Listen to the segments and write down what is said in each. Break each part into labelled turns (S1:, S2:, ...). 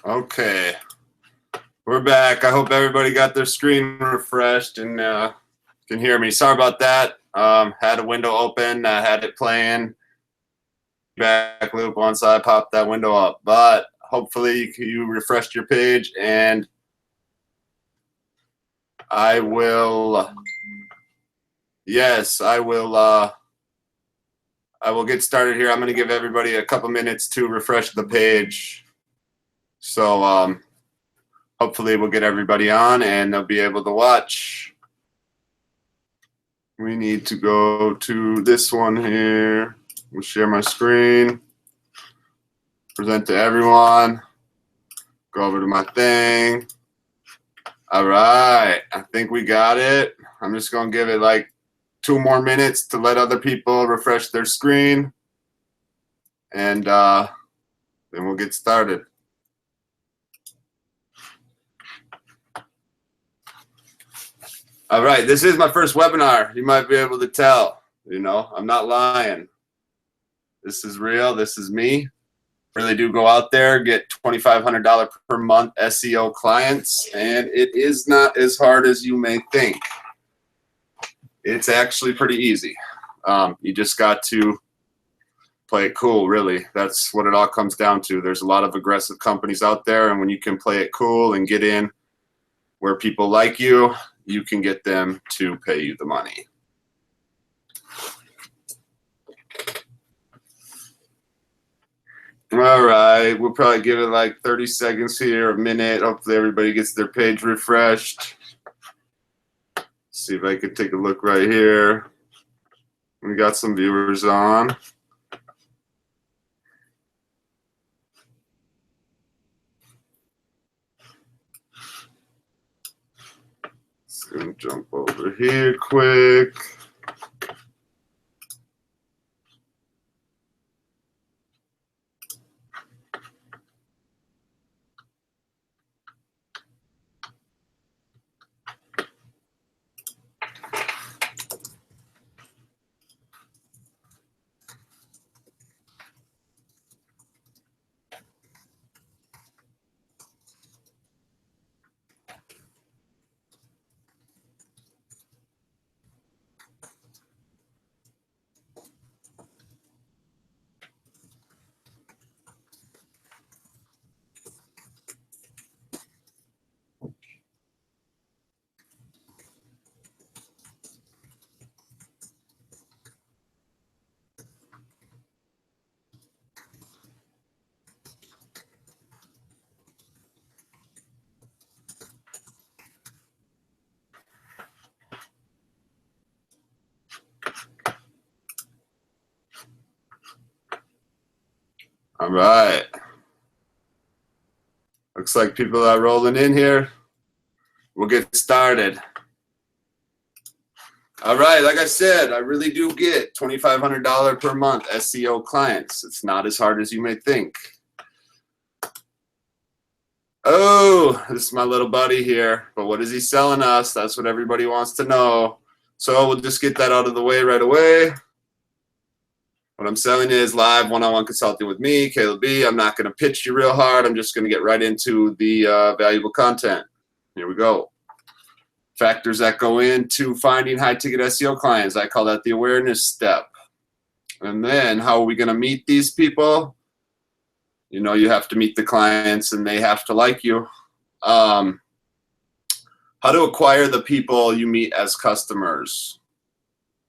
S1: Okay, we're back. I hope everybody got their screen refreshed and can hear me. Sorry about that. Had a window open, had it playing back loop once I popped that window up, but hopefully you refreshed your page, and I will. Yes, I will. I will get started here. I'm going to give everybody a couple minutes to refresh the page. So hopefully we'll get everybody on and they'll be able to watch. We need to go to this one here. We'll share my screen. Present to everyone. Go over to my thing. All right. I think we got it. I'm just going to give it like 2 more minutes to let other people refresh their screen. And then we'll get started. All right, this is my first webinar. You might be able to tell, you know, I'm not lying. This is real, this is me. Really do go out there, get $2,500 per month SEO clients, and it is not as hard as you may think. It's actually pretty easy. You just got to play it cool, really. That's what it all comes down to. There's a lot of aggressive companies out there, and when you can play it cool and get in where people like you, you can get them to pay you the money. All right, we'll probably give it like 30 seconds here, a minute. Hopefully everybody gets their page refreshed. See if I can take a look right here. We got some viewers on. Just gonna jump over here quick. All right. Looks like people are rolling in here. We'll get started. All right, like I said, I really do get $2,500 per month SEO clients. It's not as hard as you may think. Oh, this is my little buddy here. But what is he selling us? That's what everybody wants to know. So we'll just get that out of the way right away. What I'm selling is live one-on-one consulting with me, Caleb B. I'm not going to pitch you real hard. I'm just going to get right into the valuable content. Here we go. Factors that go into finding high-ticket SEO clients. I call that the awareness step. And then how are we going to meet these people? You know, you have to meet the clients and they have to like you. How to acquire the people you meet as customers.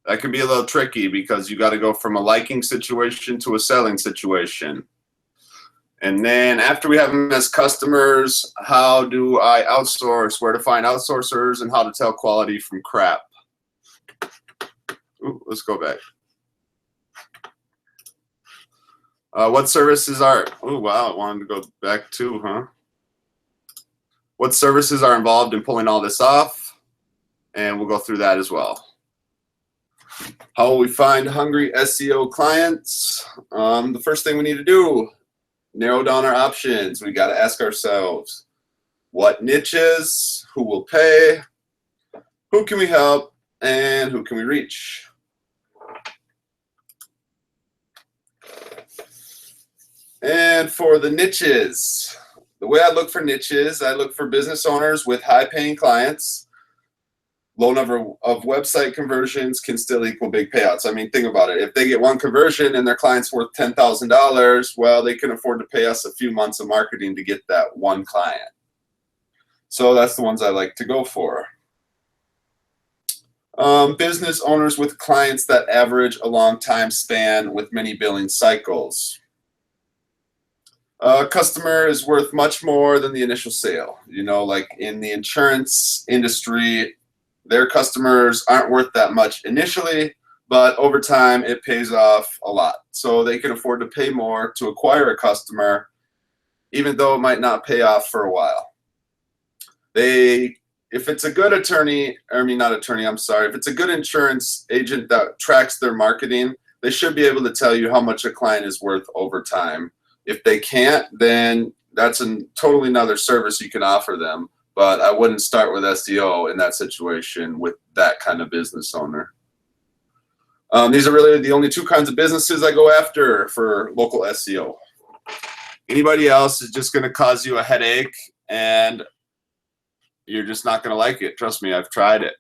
S1: That can be a little tricky because you got to go from a liking situation to a selling situation. And then after we have them as customers, how do I outsource, where to find outsourcers, and how to tell quality from crap. Ooh, let's go back. What services are, oh wow, I wanted to go back too, huh? What services are involved in pulling all this off? And we'll go through that as well. How will we find hungry SEO clients? The first thing we need to do, narrow down our options. We got to ask ourselves, what niches, who will pay, who can we help, and who can we reach? And for the niches, the way I look for niches, I look for business owners with high-paying clients. Low number of website conversions can still equal big payouts. I mean, think about it. If they get one conversion and their client's worth $10,000, well, they can afford to pay us a few months of marketing to get that one client. So that's the ones I like to go for. Business owners with clients that average a long time span with many billing cycles. A customer is worth much more than the initial sale. You know, like in the insurance industry, their customers aren't worth that much initially, but over time it pays off a lot. So they can afford to pay more to acquire a customer, even though it might not pay off for a while. If it's a good attorney, if it's a good insurance agent that tracks their marketing, they should be able to tell you how much a client is worth over time. If they can't, then that's a totally another service you can offer them. But I wouldn't start with SEO in that situation with that kind of business owner. These are really the only two kinds of businesses I go after for local SEO. Anybody else is just going to cause you a headache, and you're just not going to like it. Trust me, I've tried it.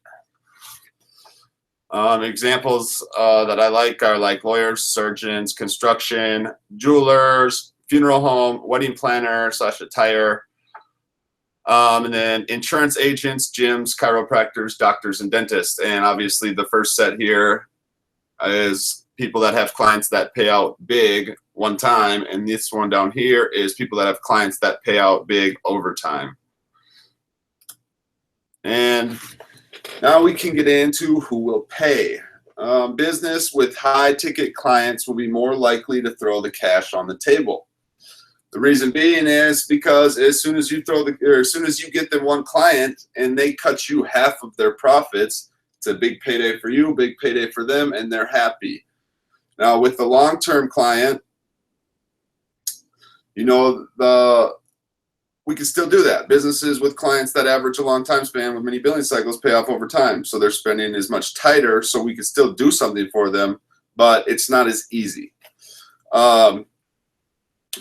S1: Examples that I like are like lawyers, surgeons, construction, jewelers, funeral home, wedding planner / attire. And then insurance agents, gyms, chiropractors, doctors, and dentists. And obviously the first set here is people that have clients that pay out big one time. And this one down here is people that have clients that pay out big over time. And now we can get into who will pay. Business with high ticket clients will be more likely to throw the cash on the table. The reason being is because as soon as you get them one client and they cut you half of their profits, it's a big payday for you, big payday for them, and they're happy. Now with the long-term client, you know, we can still do that. Businesses with clients that average a long time span with many billing cycles pay off over time. So their spending is much tighter, so we can still do something for them, but it's not as easy.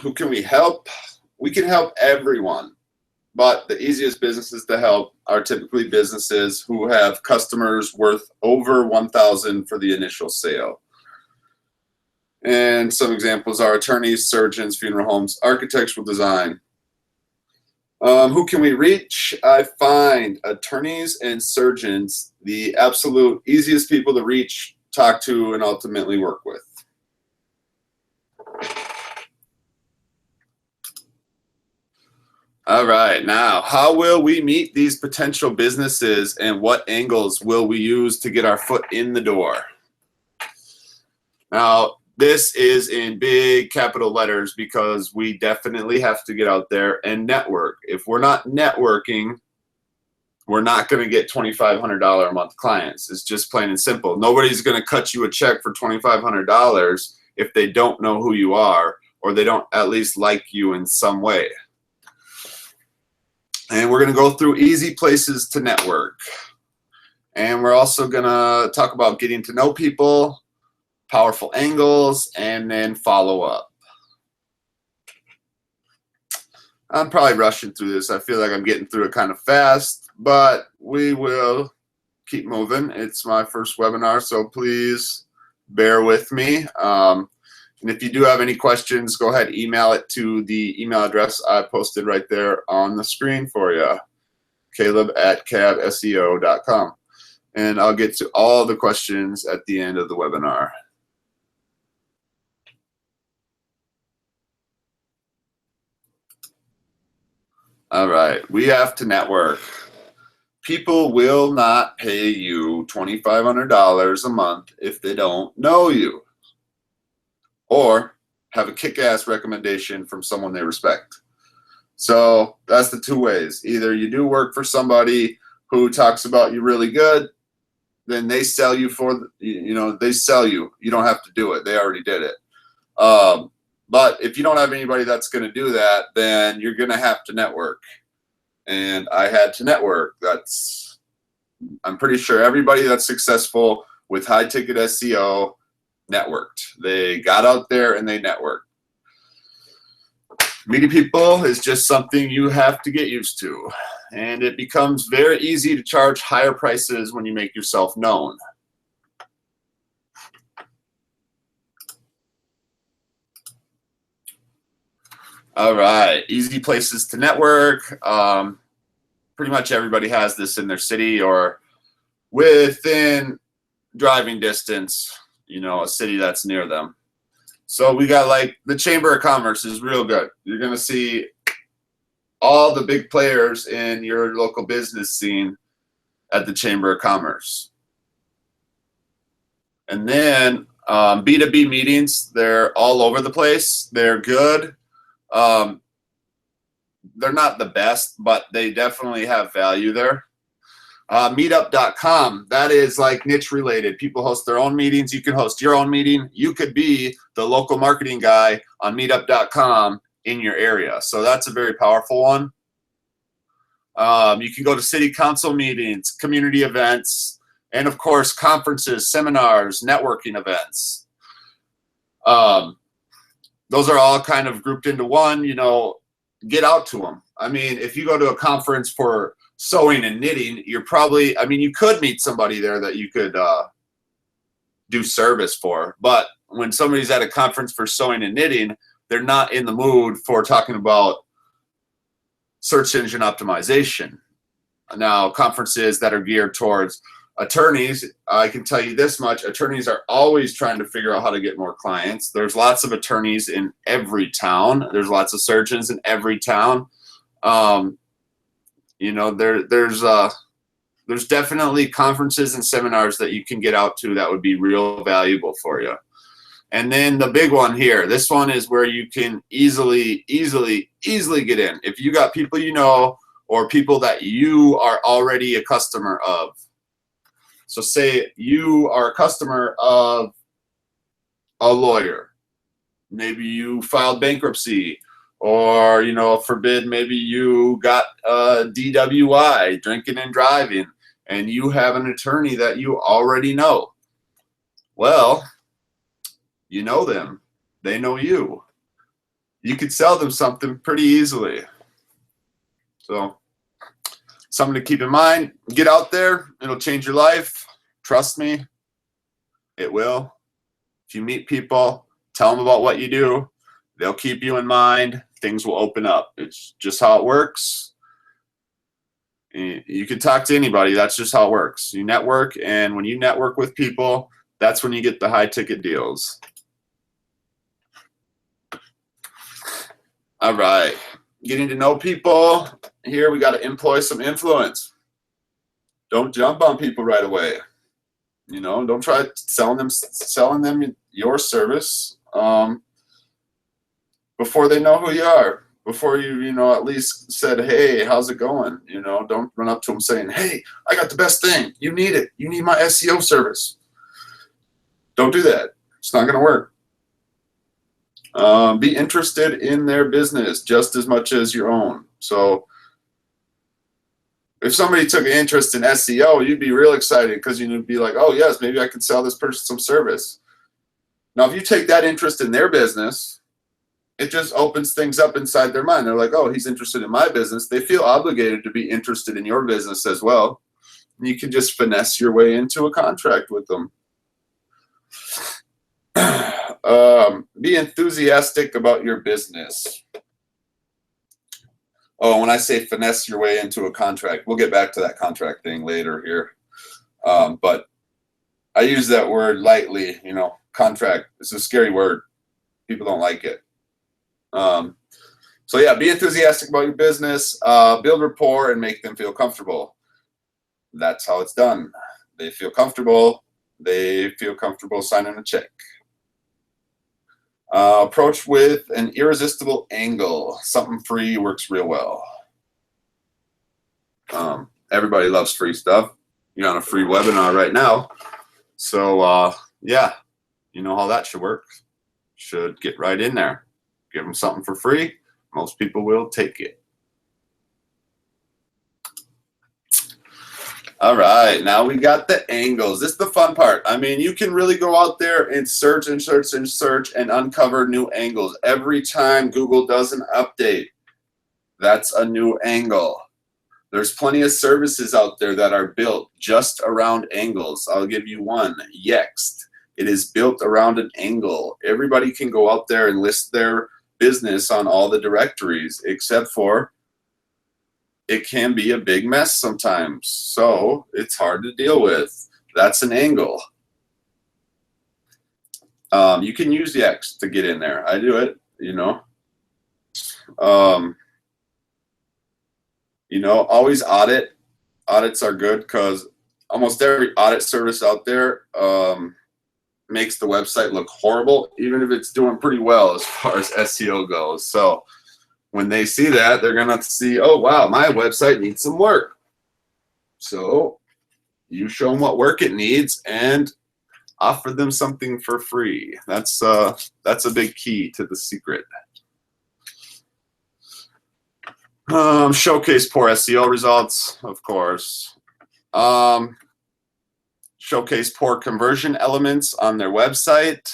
S1: Who can we help? We can help everyone, but the easiest businesses to help are typically businesses who have customers worth over $1,000 for the initial sale. And some examples are attorneys, surgeons, funeral homes, architectural design. Who can we reach? I find attorneys and surgeons the absolute easiest people to reach, talk to, and ultimately work with. All right, now, how will we meet these potential businesses and what angles will we use to get our foot in the door? Now, this is in big capital letters because we definitely have to get out there and network. If we're not networking, we're not going to get $2,500 a month clients. It's just plain and simple. Nobody's going to cut you a check for $2,500 if they don't know who you are or they don't at least like you in some way. And we're going to go through easy places to network. And we're also going to talk about getting to know people, powerful angles, and then follow up. I'm probably rushing through this. I feel like I'm getting through it kind of fast, but we will keep moving. It's my first webinar, so please bear with me. And if you do have any questions, go ahead, email it to the email address I posted right there on the screen for you, caleb@cabseo.com. And I'll get to all the questions at the end of the webinar. All right, we have to network. People will not pay you $2,500 a month if they don't know you or have a kick-ass recommendation from someone they respect. So that's the two ways. Either you do work for somebody who talks about you really good, then they sell you for, they sell you. You don't have to do it. They already did it. But if you don't have anybody that's going to do that, then you're going to have to network. And I had to network. I'm pretty sure everybody that's successful with high ticket SEO networked. They got out there and they networked. Meeting people is just something you have to get used to, and it becomes very easy to charge higher prices when you make yourself known. All right, easy places to network. Pretty much everybody has this in their city or within driving distance, a city that's near them. So we got like the Chamber of Commerce is real good. You're going to see all the big players in your local business scene at the Chamber of Commerce. And then B2B meetings, they're all over the place. They're good. They're not the best, but they definitely have value there. Meetup.com, that is like niche related. People host their own meetings. You can host your own meeting. You could be the local marketing guy on Meetup.com in your area. So that's a very powerful one. You can go to city council meetings, community events, and of course, conferences, seminars, networking events. Those are all kind of grouped into one, get out to them. I mean, if you go to a conference for sewing and knitting, you could meet somebody there that you could do service for. But when somebody's at a conference for sewing and knitting, they're not in the mood for talking about search engine optimization. Now, conferences that are geared towards attorneys, I can tell you this much, attorneys are always trying to figure out how to get more clients. There's lots of attorneys in every town. There's lots of surgeons in every town. There's definitely conferences and seminars that you can get out to that would be real valuable for you. And then the big one here, this one is where you can easily get in. If you got people or people that you are already a customer of. So say you are a customer of a lawyer. Maybe you filed bankruptcy, or, forbid, maybe you got a DWI, drinking and driving, and you have an attorney that you already know. Well, you know them. They know you. You could sell them something pretty easily. So something to keep in mind. Get out there. It'll change your life. Trust me, it will. If you meet people, tell them about what you do. They'll keep you in mind. Things will open up. It's just how it works. You can talk to anybody. That's just how it works. You network, and when you network with people, that's when you get the high ticket deals. All right. Getting to know people. Here we got to employ some influence. Don't jump on people right away. Don't try selling them your service before they know who you are. Before you at least said, hey, how's it going? Don't run up to them saying, hey, I got the best thing. You need it. You need my SEO service. Don't do that. It's not going to work. Be interested in their business just as much as your own. So if somebody took an interest in SEO, you'd be real excited because you'd be like, oh, yes, maybe I can sell this person some service. Now, if you take that interest in their business, it just opens things up inside their mind. They're like, oh, he's interested in my business. They feel obligated to be interested in your business as well. And you can just finesse your way into a contract with them. Be enthusiastic about your business. Oh, when I say finesse your way into a contract, we'll get back to that contract thing later here. But I use that word lightly. Contract is a scary word. People don't like it. So yeah, be enthusiastic about your business, build rapport, and make them feel comfortable. That's how it's done. They feel comfortable. They feel comfortable signing a check. Approach with an irresistible angle. Something free works real well. Everybody loves free stuff. You're on a free webinar right now. So yeah, you know how that should work. Should get right in there. Give them something for free. Most people will take it. All right, now we got the angles. This is the fun part. I mean, you can really go out there and search and search and search and uncover new angles. Every time Google does an update, that's a new angle. There's plenty of services out there that are built just around angles. I'll give you one, Yext. It is built around an angle. Everybody can go out there and list their business on all the directories, except for it can be a big mess sometimes. So it's hard to deal with. That's an angle. You can use Yext to get in there. I do it, you know. Always audit. Audits are good because almost every audit service out there makes the website look horrible, even if it's doing pretty well as far as SEO goes. So when they see that, they're going to see, oh, wow, my website needs some work. So you show them what work it needs and offer them something for free. That's a big key to the secret. Showcase poor SEO results, of course. Showcase poor conversion elements on their website,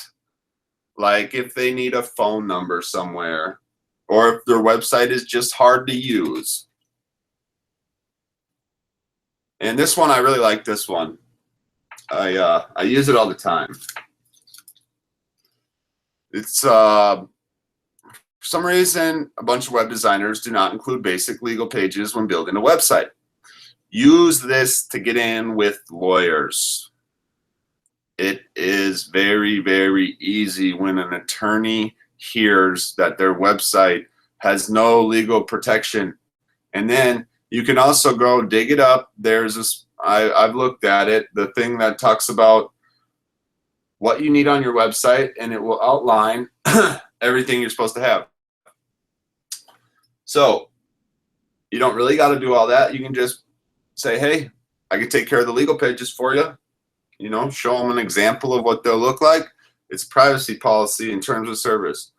S1: like if they need a phone number somewhere, or if their website is just hard to use. And this one, I really like this one. I use it all the time. It's for some reason, a bunch of web designers do not include basic legal pages when building a website. Use this to get in with lawyers. It is very, very easy when an attorney hears that their website has no legal protection. And then you can also go dig it up. There's this, I've looked at it, the thing that talks about what you need on your website, and it will outline everything you're supposed to have. So you don't really got to do all that. You can just say, hey, I can take care of the legal pages for you. You know, show them an example of what they'll look like. It's privacy policy in terms of service.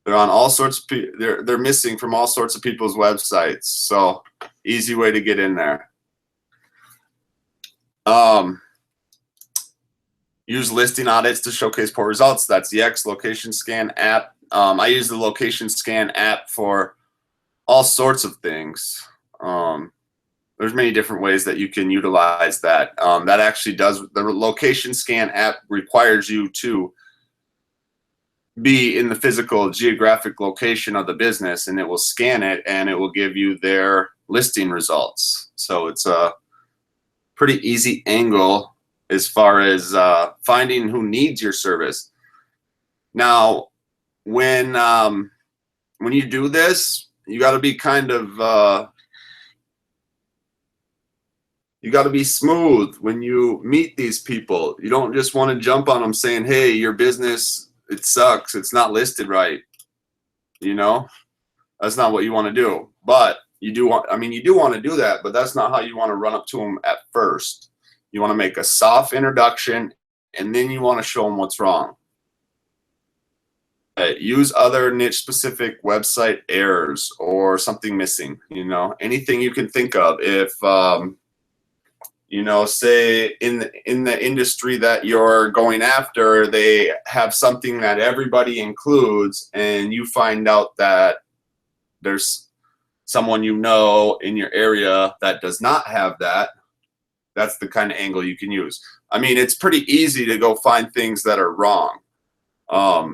S1: They're on all sorts of they're missing from all sorts of people's websites. So easy way to get in there. Use listing audits to showcase poor results. That's the Yext Location Scan app. I use the Location Scan app for all sorts of things. There's many different ways that you can utilize that. That actually does, the Location Scan app requires you to be in the physical geographic location of the business, and it will scan it and it will give you their listing results. So it's a pretty easy angle as far as finding who needs your service. Now, when you do this, you got to be kind of you got to be smooth when you meet these people. You don't just want to jump on them saying, hey, your business, it sucks, it's not listed right. You know, that's not what you want to do. But you do want, I mean, you do want to do that, but that's not how you want to run up to them at first. You want to make a soft introduction, and then you want to show them what's wrong. Use other niche specific website errors or something missing, you know, anything you can think of. If you know, say in the industry that you're going after, they have something that everybody includes, and you find out that there's someone you know in your area that does not have that, that's the kind of angle you can use. I mean, it's pretty easy to go find things that are wrong. I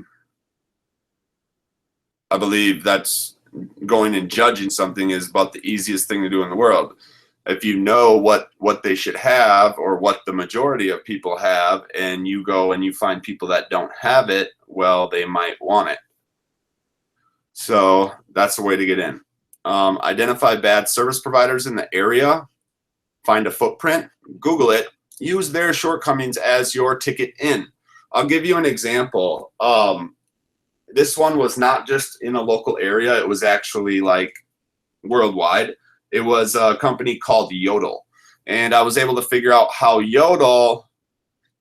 S1: believe that's going and judging something is about the easiest thing to do in the world. If you know what they should have, or what the majority of people have, and you go and you find people that don't have it, well, they might want it. So that's the way to get in. Identify bad service providers in the area. Find a footprint. Google it. Use their shortcomings as your ticket in. I'll give you an example. This one was not just in a local area. It was actually like worldwide. It was a company called Yodel. And I was able to figure out how Yodel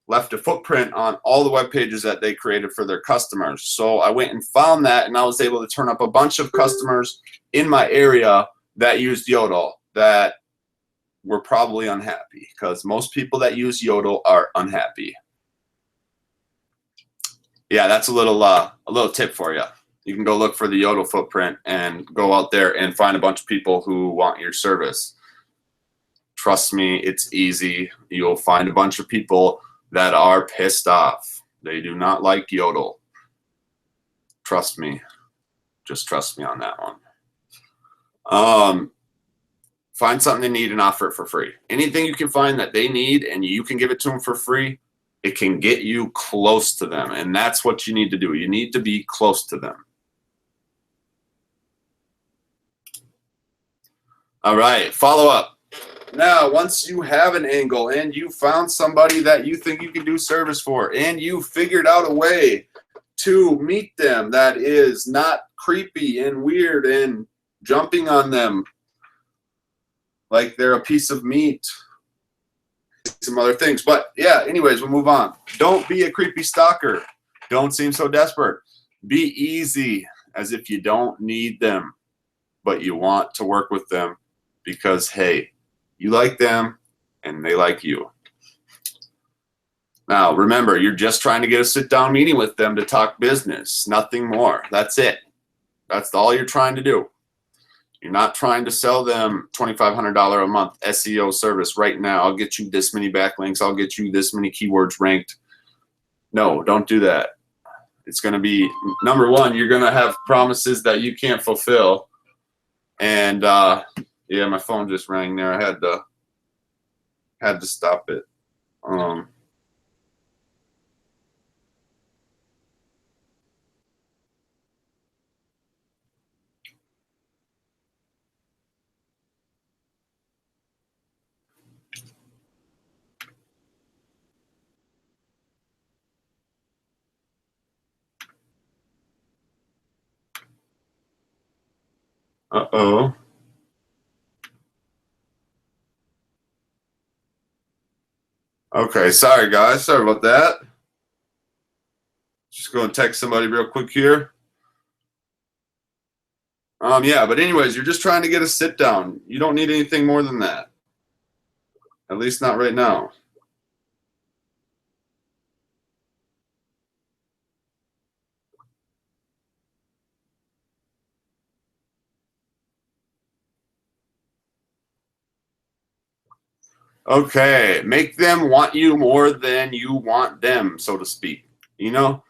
S1: left a footprint on all the web pages that they created for their customers. So I went and found that, and I was able to turn up a bunch of customers in my area that used Yodel, that we're probably unhappy, because most people that use Yodle are unhappy. Yeah, that's a little tip for you. You can go look for the Yodle footprint and go out there and find a bunch of people who want your service. Trust me, it's easy. You'll find a bunch of people that are pissed off. They do not like Yodle. Trust me. Just trust me on that one. Find something they need and offer it for free. Anything you can find that they need and you can give it to them for free, it can get you close to them. And that's what you need to do. You need to be close to them. All right, follow up. Now, once you have an angle and you found somebody that you think you can do service for, and you figured out a way to meet them that is not creepy and weird and jumping on them like they're a piece of meat, some other things. But yeah, anyways, we'll move on. Don't be a creepy stalker. Don't seem so desperate. Be easy, as if you don't need them, but you want to work with them because, hey, you like them and they like you. Now, remember, you're just trying to get a sit-down meeting with them to talk business, nothing more. That's it. That's all you're trying to do. You're not trying to sell them $2,500 a month SEO service right now. I'll get you this many backlinks. I'll get you this many keywords ranked. No, don't do that. It's going to be, number one, you're going to have promises that you can't fulfill. And yeah, my phone just rang there. I had to stop it. Uh-oh. Okay, sorry guys, sorry about that. Just going to text somebody real quick here. Yeah, but anyways, you're just trying to get a sit down. You don't need anything more than that. At least not right now. Okay, make them want you more than you want them, so to speak. You know,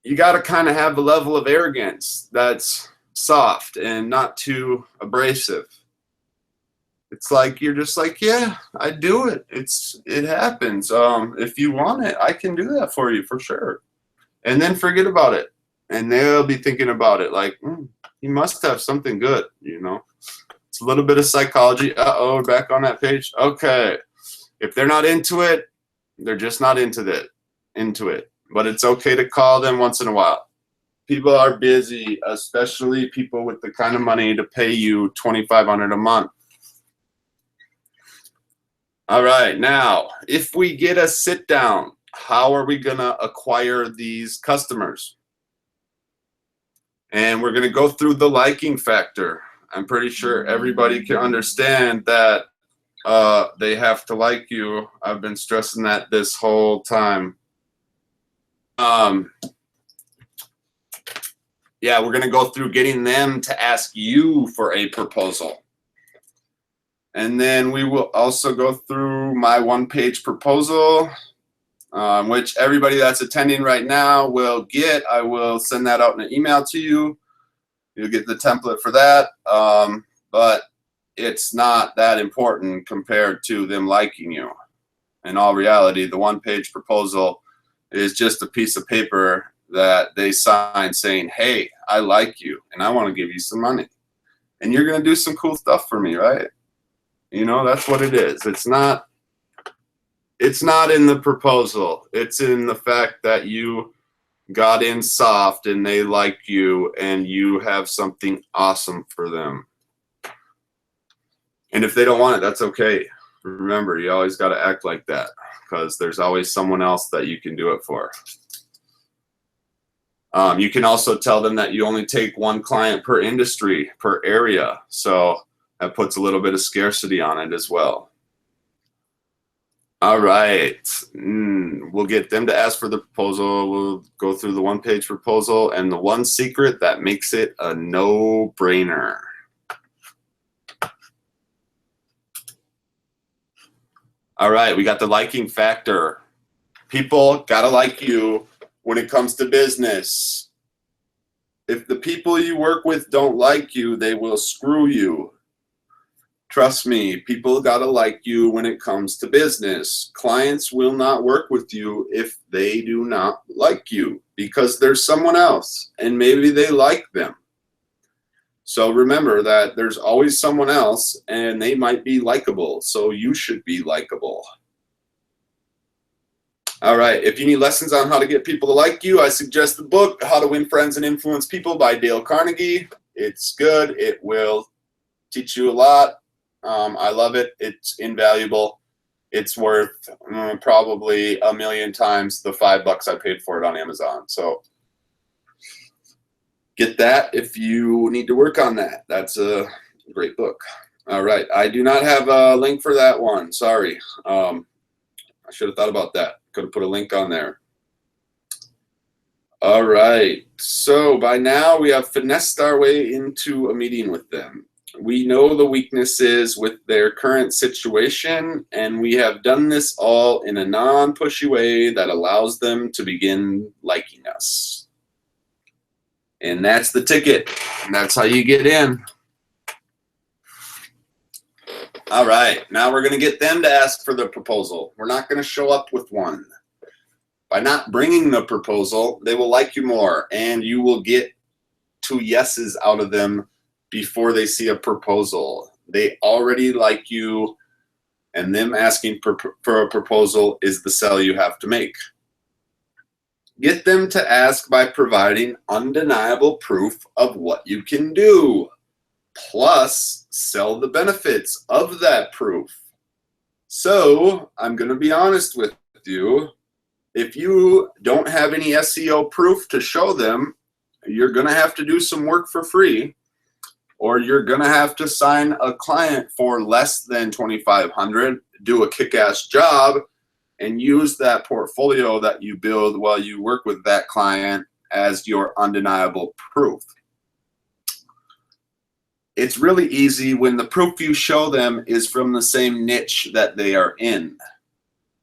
S1: you got to kind of have a level of arrogance that's soft and not too abrasive. It's like you're just like, yeah, I do it. It happens. If you want it, I can do that for you for sure. And then forget about it. And they'll be thinking about it like, you must have something good, you know. It's a little bit of psychology. Uh-oh, we're back on that page. Okay. If they're not into it, they're just not into it. But it's okay to call them once in a while. People are busy, especially people with the kind of money to pay you $2,500 a month. All right, now, if we get a sit down, how are we gonna acquire these customers? And we're gonna go through the liking factor. I'm pretty sure everybody can understand that they have to like you. I've been stressing that this whole time. Yeah, we're gonna go through getting them to ask you for a proposal. And then we will also go through my one-page proposal, which everybody that's attending right now will get. I will send that out in an email to you. You'll get the template for that, but it's not that important compared to them liking you. In all reality, the one-page proposal is just a piece of paper that they sign saying, hey, I like you, and I want to give you some money. And you're going to do some cool stuff for me, right? You know, that's what it is. It's not in the proposal. It's in the fact that you got in soft and they like you and you have something awesome for them. And if they don't want it, that's okay. Remember, you always got to act like that because there's always someone else that you can do it for. You can also tell them that you only take one client per industry, per area. So That puts a little bit of scarcity on it as well. All right. We'll get them to ask for the proposal. We'll go through the one-page proposal and the one secret that makes it a no-brainer. All right, we got the liking factor. People gotta like you when it comes to business. If the people you work with don't like you, they will screw you. Trust me, people gotta like you when it comes to business. Clients will not work with you if they do not like you because there's someone else and maybe they like them. So remember that there's always someone else and they might be likable, so you should be likable. All right, if you need lessons on how to get people to like you, I suggest the book, How to Win Friends and Influence People by Dale Carnegie. It's good. It will teach you a lot. I love it. It's invaluable. It's worth probably 1,000,000 times the $5 I paid for it on Amazon. So get that if you need to work on that. That's a great book. All right. I do not have a link for that one. Sorry. I should have thought about that. Could have put a link on there. All right. So by now we have finessed our way into a meeting with them. We know the weaknesses with their current situation, and we have done this all in a non-pushy way that allows them to begin liking us. And that's the ticket. And that's how you get in. All right, now we're going to get them to ask for the proposal. We're not going to show up with one. By not bringing the proposal, they will like you more, and you will get 2 yeses out of them before they see a proposal. They already like you, and them asking for a proposal is the sell you have to make. Get them to ask by providing undeniable proof of what you can do. Plus, sell the benefits of that proof. So, I'm going to be honest with you. If you don't have any SEO proof to show them, you're going to have to do some work for free, or you're going to have to sign a client for less than $2,500, do a kick-ass job, and use that portfolio that you build while you work with that client as your undeniable proof. It's really easy when the proof you show them is from the same niche that they are in.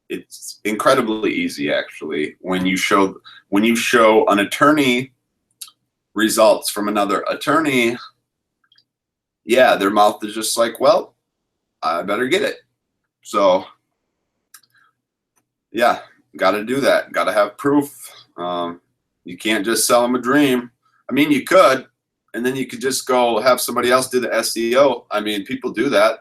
S1: It's incredibly easy, actually, when you show an attorney results from another attorney. Yeah, their mouth is just like, well, I better get it. So, yeah, got to do that. Got to have proof. You can't just sell them a dream. I mean, you could. And then you could just go have somebody else do the SEO. I mean, people do that.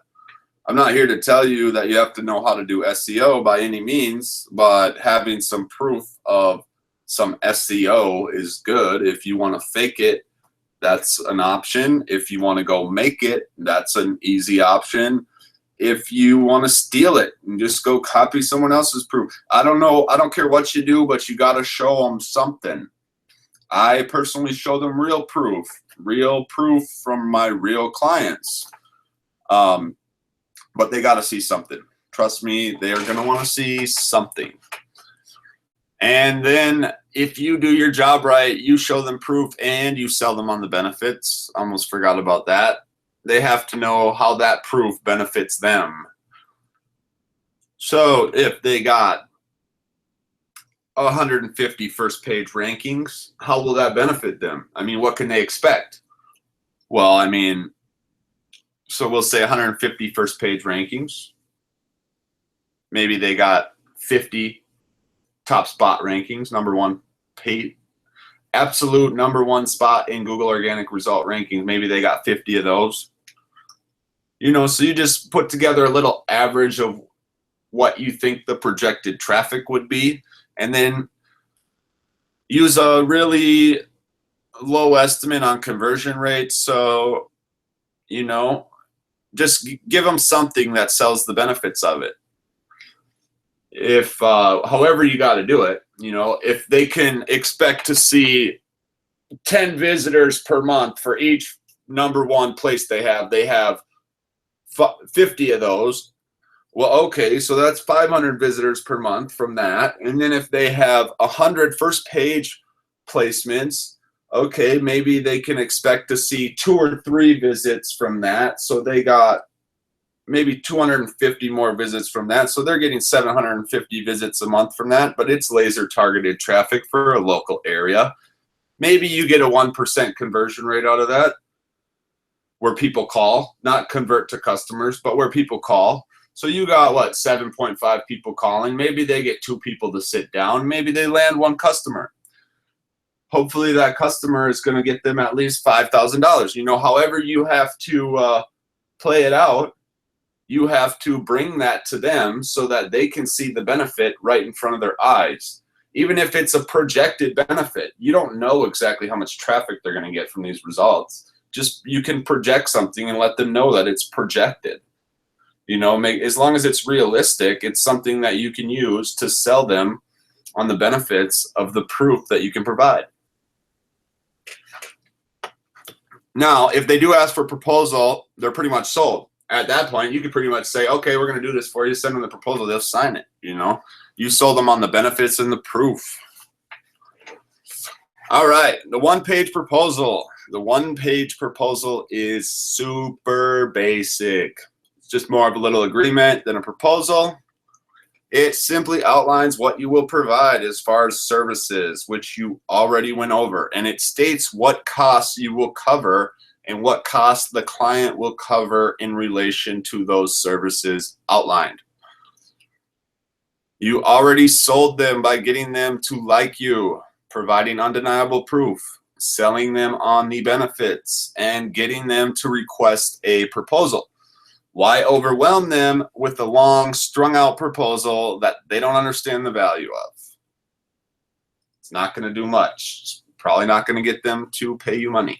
S1: I'm not here to tell you that you have to know how to do SEO by any means, but having some proof of some SEO is good. If you want to fake it, that's an option. If you want to go make it, that's an easy option. If you want to steal it and just go copy someone else's proof, I don't know. I don't care what you do, but you got to show them something. I personally show them real proof from my real clients. But they got to see something. Trust me, they are going to want to see something. And then if you do your job right, you show them proof and you sell them on the benefits. Almost forgot about that. They have to know how that proof benefits them. So if they got 150 first page rankings, how will that benefit them? I mean, what can they expect? Well, I mean, so we'll say 150 first page rankings. Maybe they got 50 top spot rankings, #1 paid, absolute #1 spot in Google organic result rankings. Maybe they got 50 of those. You know, so you just put together a little average of what you think the projected traffic would be, and then use a really low estimate on conversion rates. So, you know, just give them something that sells the benefits of it. If, however you got to do it, you know, if they can expect to see 10 visitors per month for each #1 place they have 50 of those. Well, okay, so that's 500 visitors per month from that. And then if they have 100 first page placements, okay, maybe they can expect to see 2 or 3 visits from that. So they got maybe 250 more visits from that. So they're getting 750 visits a month from that, but it's laser targeted traffic for a local area. Maybe you get a 1% conversion rate out of that, where people call, not convert to customers, but where people call. So you got what, 7.5 people calling. Maybe they get 2 people to sit down. Maybe they land 1 customer. Hopefully that customer is going to get them at least $5,000. You know, however you have to play it out, you have to bring that to them so that they can see the benefit right in front of their eyes. Even if it's a projected benefit, you don't know exactly how much traffic they're going to get from these results. Just you can project something and let them know that it's projected. You know, as long as it's realistic, it's something that you can use to sell them on the benefits of the proof that you can provide. Now, if they do ask for a proposal, they're pretty much sold. At that point, you could pretty much say, okay, we're going to do this for you. Send them the proposal. They'll sign it. You know, you sold them on the benefits and the proof. All right. The 1-page proposal. The 1-page proposal is super basic. It's just more of a little agreement than a proposal. It simply outlines what you will provide as far as services, which you already went over. And it states what costs you will cover and what costs the client will cover in relation to those services outlined. You already sold them by getting them to like you, providing undeniable proof, selling them on the benefits, and getting them to request a proposal. Why overwhelm them with a long, strung-out proposal that they don't understand the value of? It's not going to do much. It's probably not going to get them to pay you money.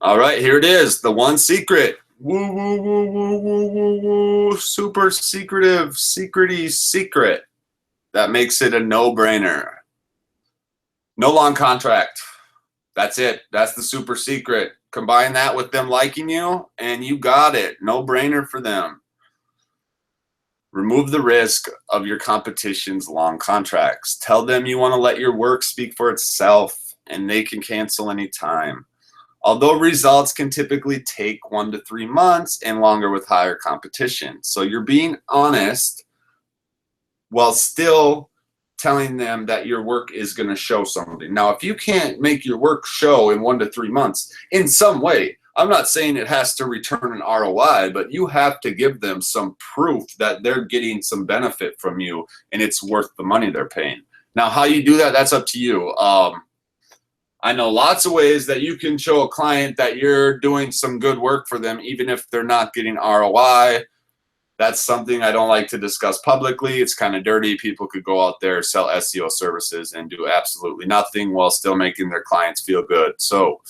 S1: All right, here it is, the 1 secret. Woo, woo, woo, woo, woo, woo, woo. Super secretive, secrety secret. That makes it a no-brainer. No long contract. That's it. That's the super secret. Combine that with them liking you, and you got it. No-brainer for them. Remove the risk of your competition's long contracts. Tell them you want to let your work speak for itself, and they can cancel anytime. Although results can typically take 1 to 3 months and longer with higher competition. So you're being honest while still telling them that your work is going to show something. Now, if you can't make your work show in 1 to 3 months in some way, I'm not saying it has to return an ROI, but you have to give them some proof that they're getting some benefit from you and it's worth the money they're paying. Now, how you do that, that's up to you. I know lots of ways that you can show a client that you're doing some good work for them, even if they're not getting ROI. That's something I don't like to discuss publicly. It's kind of dirty. People could go out there, sell SEO services, and do absolutely nothing while still making their clients feel good. So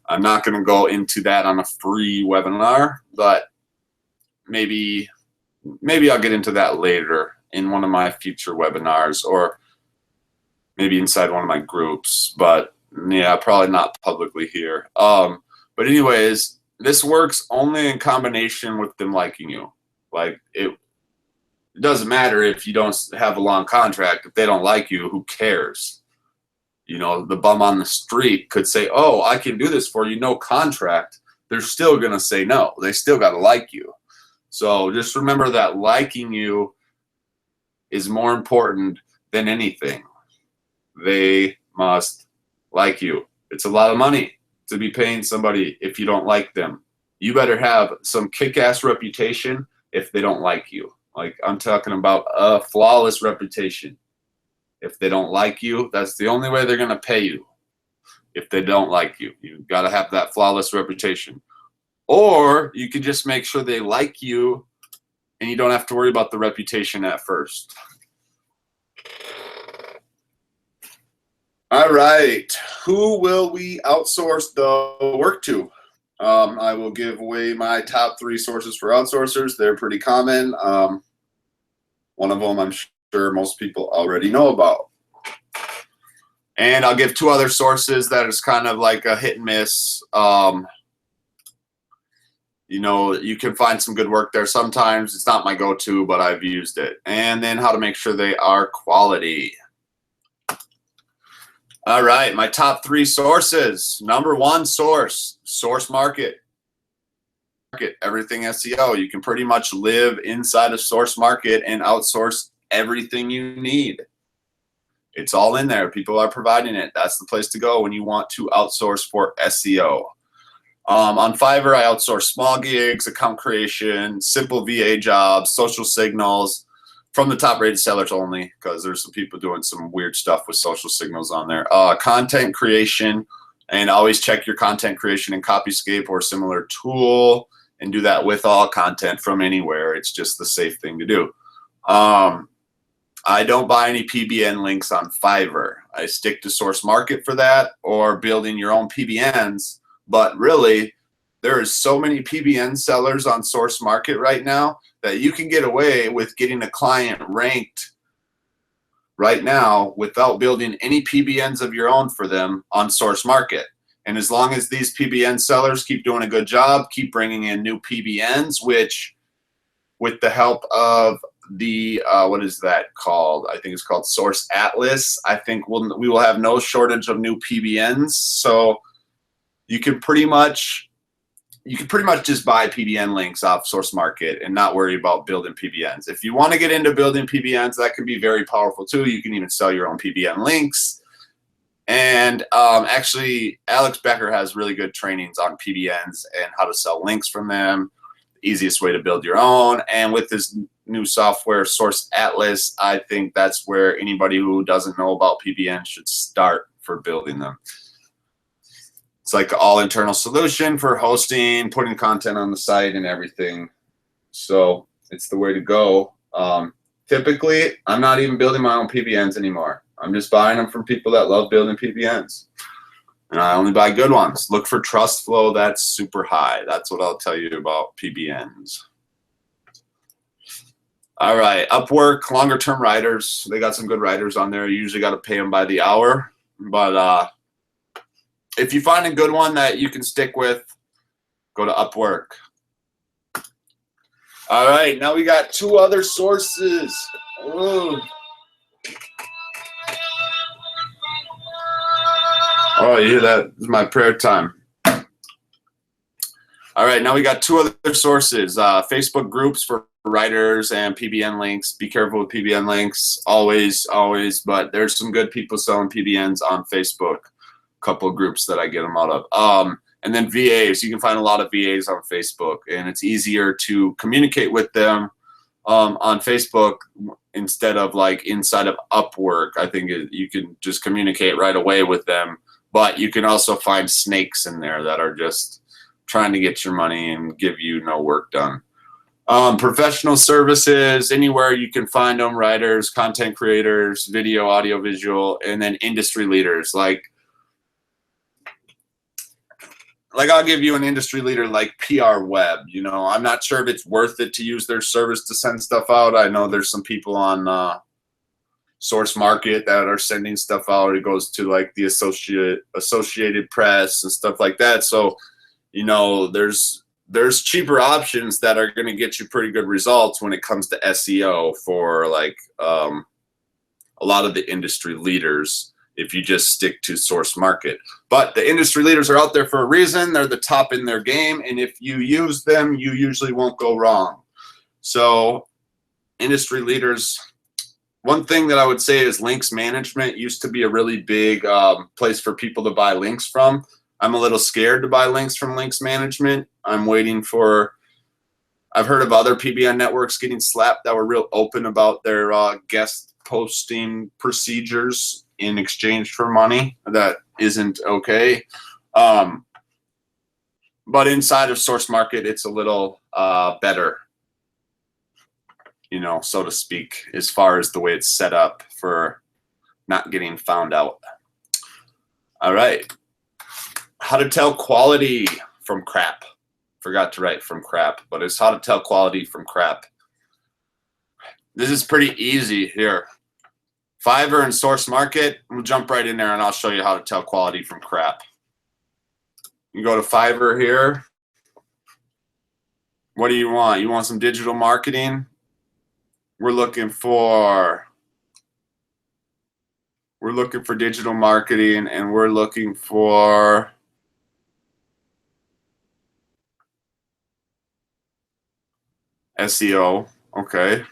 S1: I'm not going to go into that on a free webinar, but maybe I'll get into that later in one of my future webinars, or maybe inside one of my groups. But yeah, probably not publicly here. But anyways, this works only in combination with them liking you. Like, it doesn't matter if you don't have a long contract. If they don't like you, who cares? You know, the bum on the street could say, oh, I can do this for you, no contract. They're still going to say no. They still got to like you. So just remember that liking you is more important than anything. They must like you. It's a lot of money to be paying somebody if you don't like them. You better have some kick-ass reputation if they don't like you. Like, I'm talking about a flawless reputation. If they don't like you, that's the only way they're going to pay you. If they don't like you, you've got to have that flawless reputation. Or you can just make sure they like you and you don't have to worry about the reputation at first. All right, who will we outsource the work to? I will give away my top 3 sources for outsourcers. They're pretty common. One of them I'm sure most people already know about. And I'll give 2 other sources that is kind of like a hit and miss. You know, you can find some good work there sometimes. It's not my go-to, but I've used it. And then how to make sure they are quality. All right, my top 3 sources. Number 1 source, Source Market. Everything SEO. You can pretty much live inside of Source Market and outsource everything you need. It's all in there. People are providing it. That's the place to go when you want to outsource for SEO. On Fiverr, I outsource small gigs, account creation, simple VA jobs, social signals, from the top-rated sellers only, because there's some people doing some weird stuff with social signals on there. Content creation, and always check your content creation in Copyscape or similar tool, and do that with all content from anywhere. It's just the safe thing to do. I don't buy any PBN links on Fiverr. I stick to Source Market for that, or building your own PBNs. But really, there is so many PBN sellers on Source Market right now that you can get away with getting a client ranked right now without building any PBNs of your own for them on Source Market. And as long as these PBN sellers keep doing a good job, keep bringing in new PBNs, which with the help of the, what is that called? I think it's called Source Atlas. I think we will have no shortage of new PBNs. So you can pretty much just buy PBN links off Source Market and not worry about building PBNs. If you want to get into building PBNs, that can be very powerful too. You can even sell your own PBN links. And actually, Alex Becker has really good trainings on PBNs and how to sell links from them. The easiest way to build your own. And with this new software, Source Atlas, I think that's where anybody who doesn't know about PBN should start for building them. It's like an all internal solution for hosting, putting content on the site and everything. So it's the way to go. Typically, I'm not even building my own PBNs anymore. I'm just buying them from people that love building PBNs. And I only buy good ones. Look for trust flow that's super high. That's what I'll tell you about PBNs. All right, Upwork, longer term writers. They got some good writers on there. You usually got to pay them by the hour. But if you find a good one that you can stick with, go to Upwork. All right, now we got 2 other sources. Ooh. Oh, you hear that? This is my prayer time. All right, now we got 2 other sources. Facebook groups for writers and PBN links. Be careful with PBN links, always, but there's some good people selling PBNs on Facebook. Couple of groups that I get them out of. And then VAs, you can find a lot of VAs on Facebook, and it's easier to communicate with them on Facebook instead of like inside of Upwork. I think you can just communicate right away with them, but you can also find snakes in there that are just trying to get your money and give you no work done. Professional services, anywhere you can find them, writers, content creators, video, audio, visual, and then industry leaders like I'll give you an industry leader like PR Web. You know, I'm not sure if it's worth it to use their service to send stuff out. I know there's some people on Source Market that are sending stuff out. It goes to like the Associated Press and stuff like that. So, you know, there's cheaper options that are going to get you pretty good results when it comes to SEO for like a lot of the industry leaders, if you just stick to Source Market. But the industry leaders are out there for a reason. They're the top in their game, and if you use them, you usually won't go wrong. So industry leaders, one thing that I would say is links management used to be a really big place for people to buy links from. I'm a little scared to buy links from links management. I'm waiting for, I've heard of other PBN networks getting slapped that were real open about their guest posting procedures in exchange for money. That isn't okay. But inside of Source Market, it's a little better, you know, so to speak, as far as the way it's set up for not getting found out. All right. How to tell quality from crap. Forgot to write from crap, but it's how to tell quality from crap. This is pretty easy here. Fiverr and Source Market, we'll jump right in there and I'll show you how to tell quality from crap. You go to Fiverr here. What do you want? You want some digital marketing? We're looking for digital marketing, and we're looking for SEO. Okay.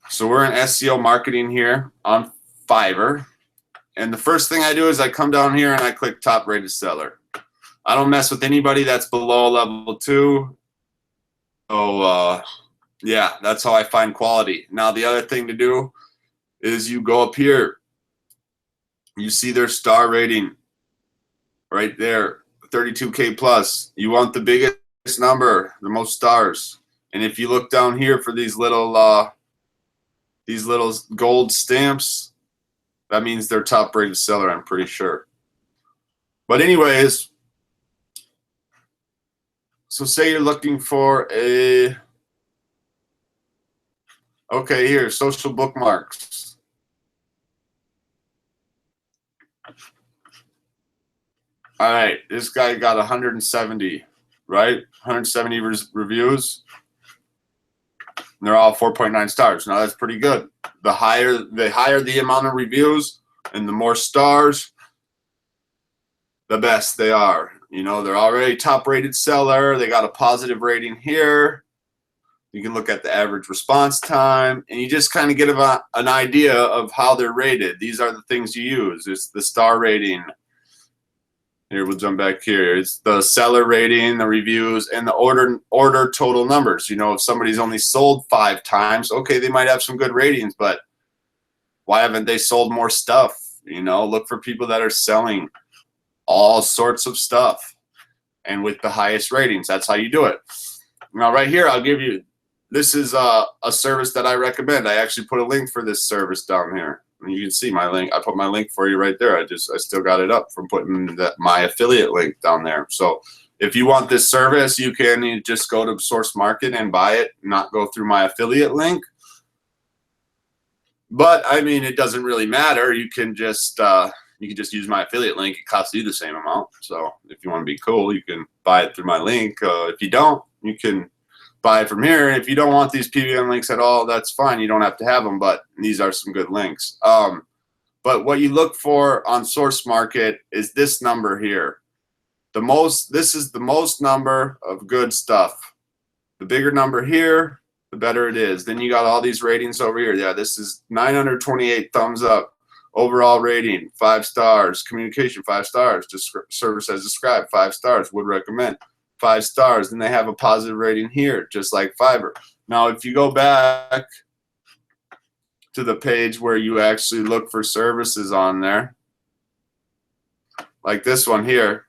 S1: So we're in SEO marketing here on Fiverr. And the first thing I do is I come down here and I click top rated seller. I don't mess with anybody that's below level 2. So yeah, that's how I find quality. Now the other thing to do is you go up here. You see their star rating right there, 32K plus. You want the biggest number, the most stars. And if you look down here for these little gold stamps, that means they're top rated seller, I'm pretty sure. But anyways, so say you're looking for a, okay, here, social bookmarks. All right, this guy got 170, right? 170 reviews. And they're all 4.9 stars. Now that's pretty good. The higher the amount of reviews and the more stars, the best they are. You know, they're already top rated seller. They got a positive rating here. You can look at the average response time, and you just kind of get an idea of how they're rated. These are the things you use. It's the star rating. Here, we'll jump back here. It's the seller rating, the reviews, and the order total numbers. You know, if somebody's only sold 5 times, okay, they might have some good ratings, but why haven't they sold more stuff? You know, look for people that are selling all sorts of stuff and with the highest ratings. That's how you do it. Now, right here, I'll give you, this is a service that I recommend. I actually put a link for this service down here. You can see my link. I put my link for you right there. I still got it up from putting my affiliate link down there. So if you want this service, you can just go to Source Market and buy it, not go through my affiliate link. But I mean, it doesn't really matter. You can just use my affiliate link. It costs you the same amount. So if you want to be cool, you can buy it through my link. If you don't, you can buy it from here. If you don't want these PBM links at all, that's fine. You don't have to have them, but these are some good links. But what you look for on Source Market is this number here. This is the most number of good stuff. The bigger number here, the better it is. Then you got all these ratings over here. Yeah, this is 928 thumbs up. Overall rating, 5 stars. Communication, 5 stars. Service as described, 5 stars. Would recommend, 5 stars. Then they have a positive rating here, just like Fiverr. Now, if you go back to the page where you actually look for services on there, like this one here,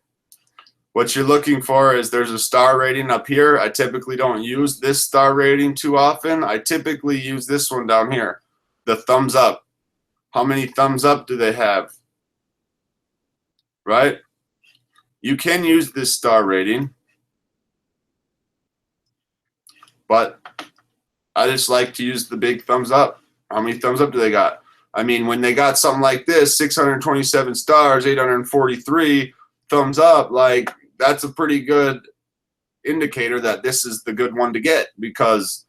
S1: what you're looking for is there's a star rating up here. I typically don't use this star rating too often. I typically use this one down here, the thumbs up. How many thumbs up do they have? Right? You can use this star rating, but I just like to use the big thumbs up. How many thumbs up do they got? I mean, when they got something like this, 627 stars, 843 thumbs up, like that's a pretty good indicator that this is the good one to get. Because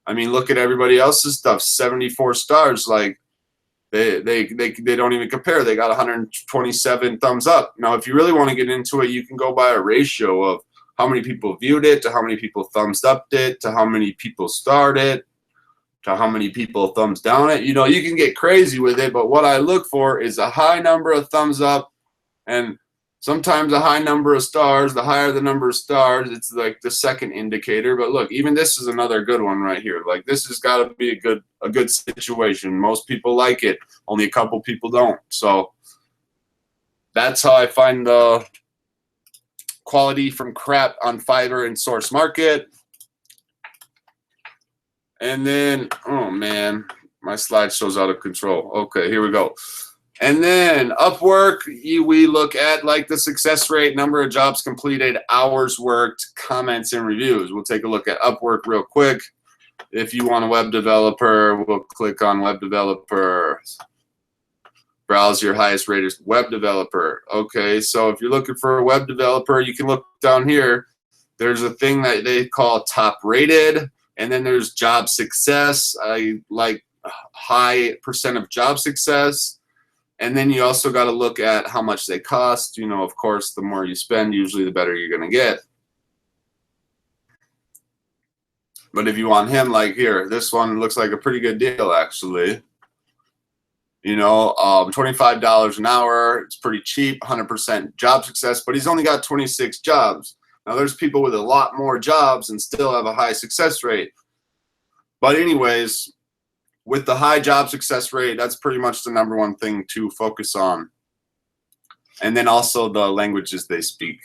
S1: I mean, look at everybody else's stuff, 74 stars. Like they don't even compare. They got 127 thumbs up. Now, if you really want to get into it, you can go by a ratio of how many people viewed it to how many people thumbs upped it to how many people starred it to how many people thumbs down it. You know, you can get crazy with it, but what I look for is a high number of thumbs up, and sometimes a high number of stars. The higher the number of stars, it's like the second indicator. But look, even this is another good one right here. Like this has got to be a good situation. Most people like it. Only a couple people don't. So that's how I find the quality from crap on Fiverr and Source Market. And then, oh man, my slideshow's out of control. Okay, here we go. And then Upwork, we look at like the success rate, number of jobs completed, hours worked, comments, and reviews. We'll take a look at Upwork real quick. If you want a web developer, we'll click on web developer. Browse your highest rated web developer. Okay, so if you're looking for a web developer, you can look down here. There's a thing that they call top rated, and then there's job success. I like high percent of job success. And then you also got to look at how much they cost. You know, of course, the more you spend, usually the better you're going to get. But if you want him, like here, this one looks like a pretty good deal, actually. You know, $25 an hour. It's pretty cheap, 100% job success, but he's only got 26 jobs. Now, there's people with a lot more jobs and still have a high success rate. But anyways, with the high job success rate, that's pretty much the number one thing to focus on. And then also the languages they speak.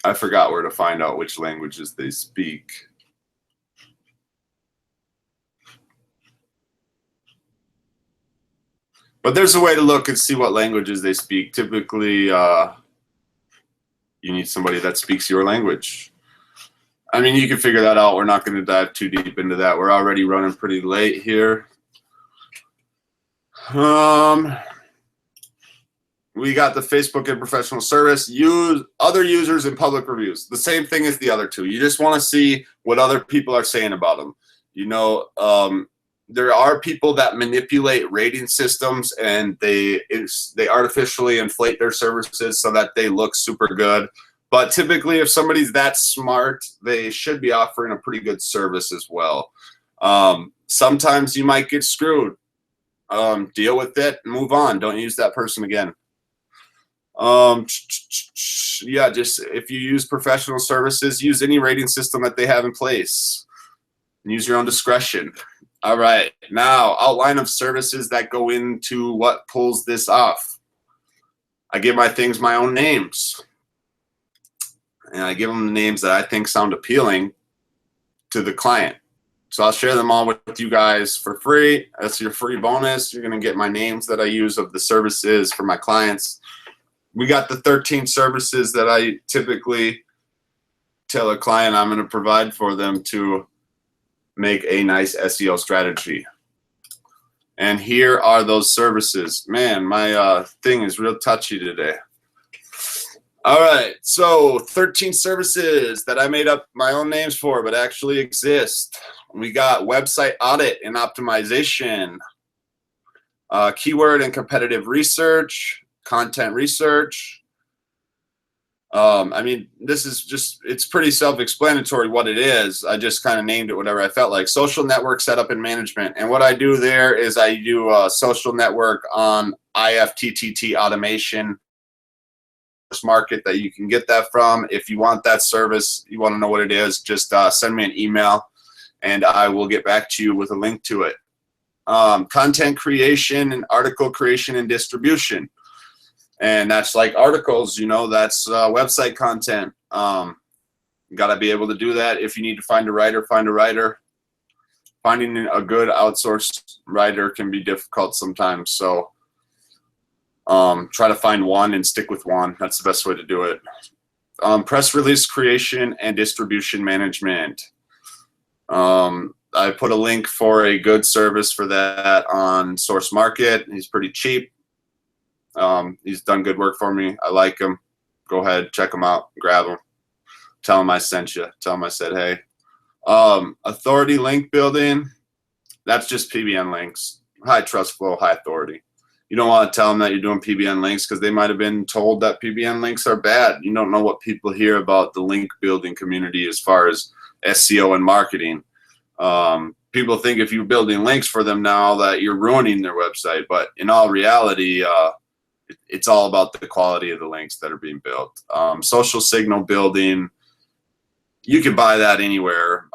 S1: I forgot where to find out which languages they speak. But there's a way to look and see what languages they speak. Typically, you need somebody that speaks your language. I mean, you can figure that out. We're not going to dive too deep into that. We're already running pretty late here. We got the Facebook and professional service. Use other users and public reviews. The same thing as the other two. You just want to see what other people are saying about them. You know, there are people that manipulate rating systems, and they artificially inflate their services so that they look super good. But typically, if somebody's that smart, they should be offering a pretty good service as well. Sometimes you might get screwed. Deal with it and move on. Don't use that person again. Yeah, just if you use professional services, use any rating system that they have in place. Use your own discretion. All right, now outline of services that go into what pulls this off. I give my things my own names. And I give them the names that I think sound appealing to the client. So I'll share them all with you guys for free. That's your free bonus. You're going to get my names that I use of the services for my clients. We got the 13 services that I typically tell a client I'm going to provide for them to make a nice SEO strategy. And here are those services. Man, my thing is real touchy today. All right, so 13 services that I made up my own names for but actually exist. We got website audit and optimization, keyword and competitive research, content research. I mean, this is just, it's pretty self-explanatory what it is. I just kind of named it whatever I felt like. Social network setup and management. And what I do there is I do a social network on IFTTT automation market that you can get that from. If you want that service, you want to know what it is, just send me an email and I will get back to you with a link to it. Content creation and article creation and distribution. And that's like articles, you know, that's website content. You got to be able to do that. If you need to find a writer, find a writer. Finding a good outsourced writer can be difficult sometimes. So try to find one and stick with one. That's the best way to do it. Press release creation and distribution management. I put a link for a good service for that on Source Market. He's pretty cheap. He's done good work for me. I like him. Go ahead, check him out, grab him. Tell him I sent you. Tell him I said, hey. Authority link building. That's just PBN links. High trust flow, high authority. You don't want to tell them that you're doing PBN links because they might have been told that PBN links are bad. You don't know what people hear about the link building community as far as SEO and marketing. People think if you're building links for them now that you're ruining their website, but in all reality, it's all about the quality of the links that are being built. Social signal building, you can buy that anywhere.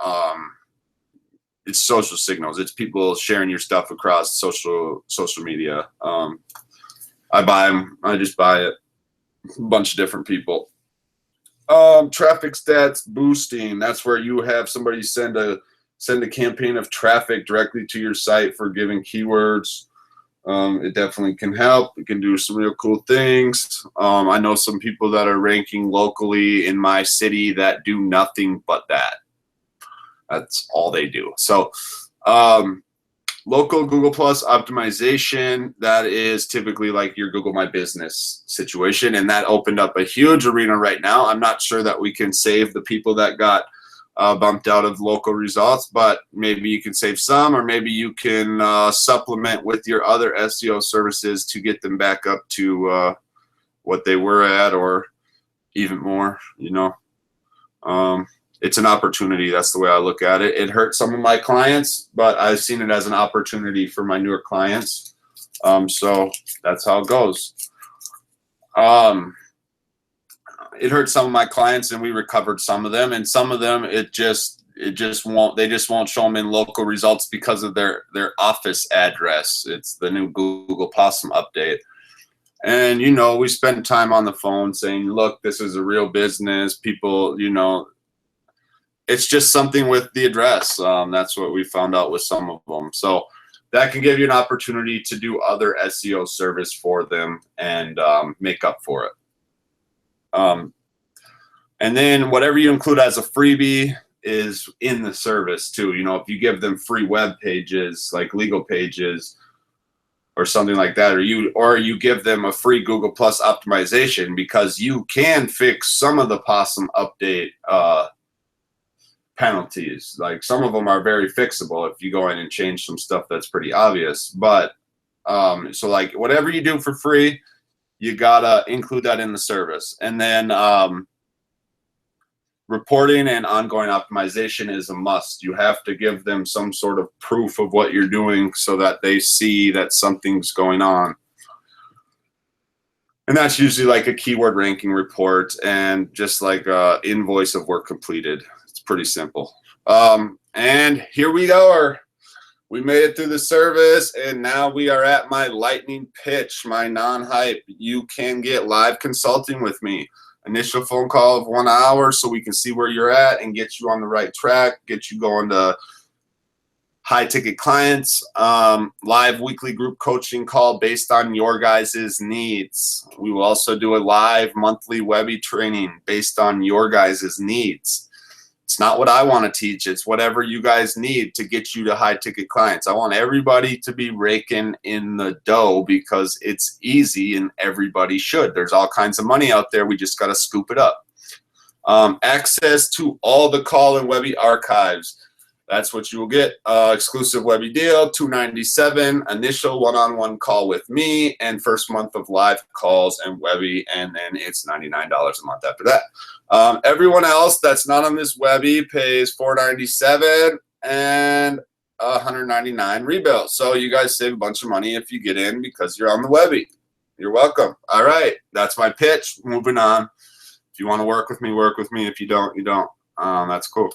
S1: It's social signals. It's people sharing your stuff across social media. I buy them. I just buy it. A bunch of different people. Traffic stats boosting. That's where you have somebody send a campaign of traffic directly to your site for giving keywords. It definitely can help. It can do some real cool things. I know some people that are ranking locally in my city that do nothing but that. That's all they do. So Local Google Plus optimization, that is typically like your Google My Business situation, and that opened up a huge arena right now. I'm not sure that we can save the people that got bumped out of local results, but maybe you can save some, or maybe you can supplement with your other SEO services to get them back up to what they were at, or even more, you know. It's an opportunity. That's the way I look at it. It hurt some of my clients, but I've seen it as an opportunity for my newer clients. So that's how it goes. It hurt some of my clients, and we recovered some of them, and some of them they just won't show them in local results because of their office address. It's the new Google Possum update. And, you know, we spend time on the phone saying, look, this is a real business. People, you know, it's just something with the address. That's what we found out with some of them. So that can give you an opportunity to do other SEO service for them and make up for it. And then whatever you include as a freebie is in the service too. You know, if you give them free web pages, like legal pages or something like that, or you give them a free Google Plus optimization, because you can fix some of the Possum update penalties. Like some of them are very fixable if you go in and change some stuff that's pretty obvious. But so like whatever you do for free, you gotta include that in the service. And then reporting and ongoing optimization is a must. You have to give them some sort of proof of what you're doing so that they see that something's going on. And that's usually like a keyword ranking report and just like a invoice of work completed. It's pretty simple. And here we are. We made it through the service, and now we are at my lightning pitch, my non-hype. You can get live consulting with me. Initial phone call of 1 hour so we can see where you're at and get you on the right track, get you going to high ticket clients. Live weekly group coaching call based on your guys' needs. We will also do a live monthly Webby training based on your guys' needs. It's not what I want to teach. It's whatever you guys need to get you to high ticket clients. I want everybody to be raking in the dough because it's easy and everybody should. There's all kinds of money out there. We just got to scoop it up. Access to all the call and Webby archives. That's what you will get. Exclusive Webby deal, $297, initial one-on-one call with me, and first month of live calls and Webby, and then it's $99 a month after that. Everyone else that's not on this Webby pays $497 and $199 rebill. So you guys save a bunch of money if you get in because you're on the Webby. You're welcome. All right, that's my pitch. Moving on. If you want to work with me, work with me. If you don't, you don't. That's cool.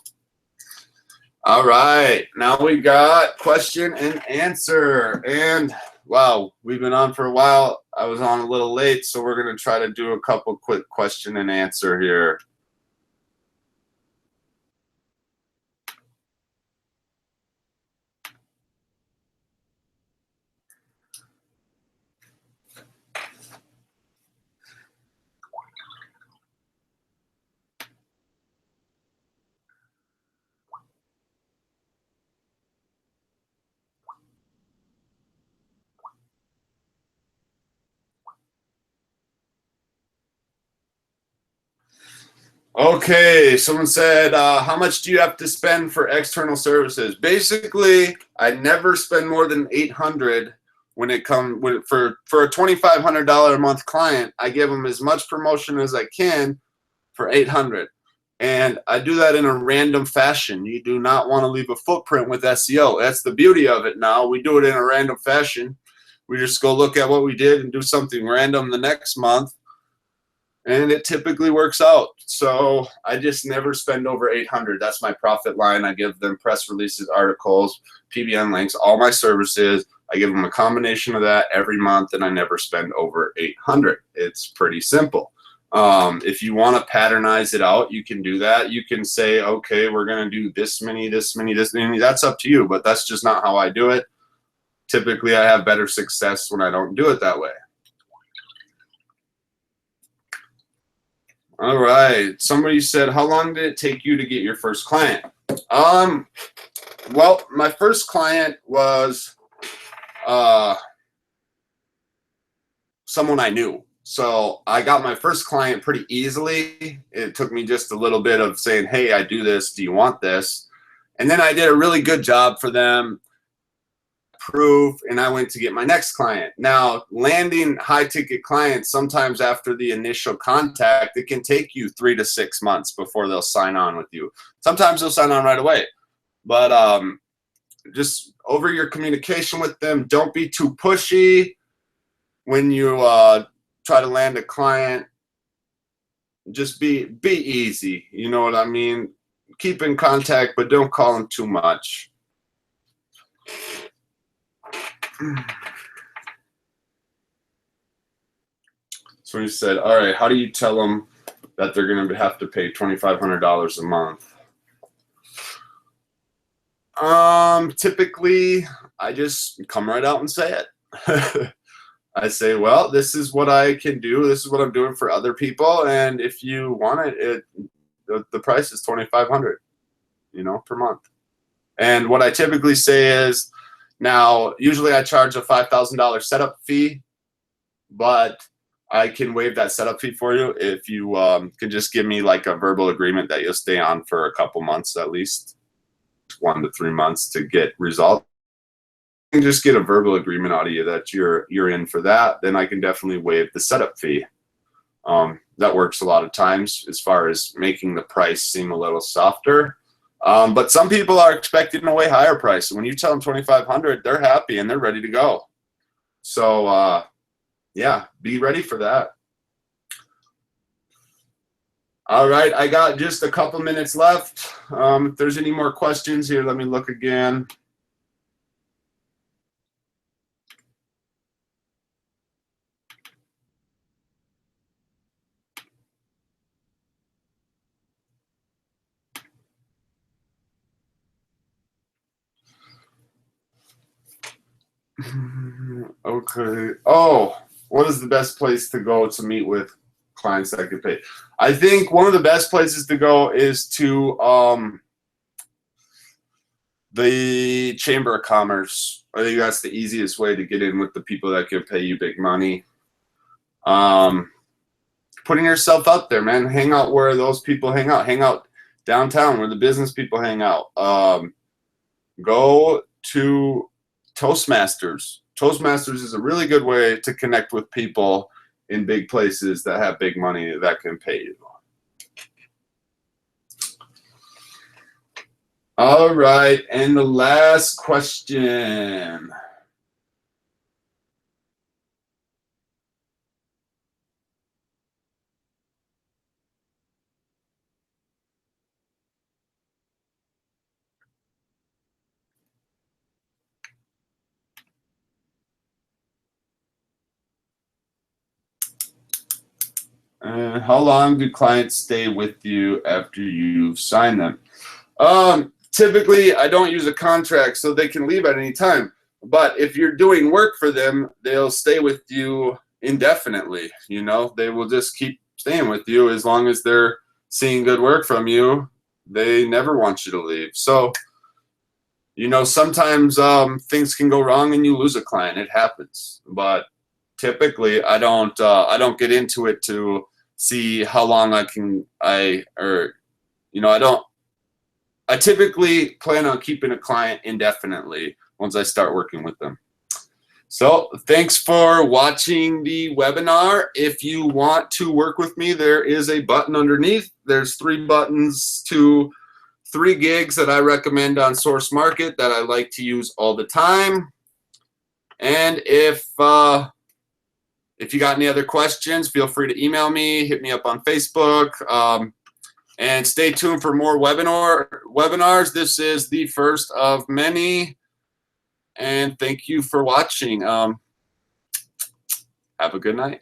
S1: All right, now we got question and answer. And wow, we've been on for a while. I was on a little late, so we're going to try to do a couple quick question and answer here. Okay, someone said, how much do you have to spend for external services? Basically, I never spend more than $800 when it comes for a $2,500 a month client. I give them as much promotion as I can for $800, and I do that in a random fashion. You do not want to leave a footprint with SEO. That's the beauty of it. Now we do it in a random fashion. We just go look at what we did and do something random the next month. And it typically works out. So I just never spend over $800. That's my profit line. I give them press releases, articles, PBN links, all my services. I give them a combination of that every month, and I never spend over $800. It's pretty simple. If you want to patternize it out, you can do that. You can say, okay, we're going to do this many, this many, this many. That's up to you, but that's just not how I do it. Typically, I have better success when I don't do it that way. All right. Somebody said, how long did it take you to get your first client? Well, my first client was someone I knew. So I got my first client pretty easily. It took me just a little bit of saying, hey, I do this. Do you want this? And then I did a really good job for them, proof, and I went to get my next client. Now, landing high ticket clients, sometimes after the initial contact, it can take you 3 to 6 months before they'll sign on with you. Sometimes they'll sign on right away. But just over your communication with them, don't be too pushy when you try to land a client. Just be easy. You know what I mean? Keep in contact, but don't call them too much. So he said, all right, how do you tell them that they're going to have to pay $2,500 a month? Typically, I just come right out and say it. I say, well, this is what I can do. This is what I'm doing for other people. And if you want it, the price is $2,500, per month. And what I typically say is, now, usually I charge a $5,000 setup fee, but I can waive that setup fee for you if you can just give me like a verbal agreement that you'll stay on for a couple months, at least 1 to 3 months to get results. I can just get a verbal agreement out of you that you're in for that, then I can definitely waive the setup fee. That works a lot of times as far as making the price seem a little softer. But some people are expecting a way higher price. When you tell them $2,500, they're happy and they're ready to go. So yeah, be ready for that. All right, I got just a couple minutes left. If there's any more questions here, let me look again. Okay. Oh, what is the best place to go to meet with clients that can pay? I think one of the best places to go is to the Chamber of Commerce. I think that's the easiest way to get in with the people that can pay you big money. Putting yourself out there, man. Hang out where those people hang out. Hang out downtown where the business people hang out. Go to Toastmasters. Toastmasters is a really good way to connect with people in big places that have big money that can pay you. All right, and the last question. How long do clients stay with you after you've signed them? Typically, I don't use a contract, so they can leave at any time. But if you're doing work for them, they'll stay with you indefinitely. They will just keep staying with you as long as they're seeing good work from you. They never want you to leave. So, sometimes things can go wrong and you lose a client. It happens. But typically, I don't get into it to see how long I typically plan on keeping a client indefinitely once I start working with them. So thanks for watching the webinar. If you want to work with me, there is a button underneath. There's 3 buttons to 3 gigs that I recommend on Source Market that I like to use all the time. And if you got any other questions, feel free to email me, hit me up on Facebook, and stay tuned for more webinars. This is the first of many, and thank you for watching. Have a good night.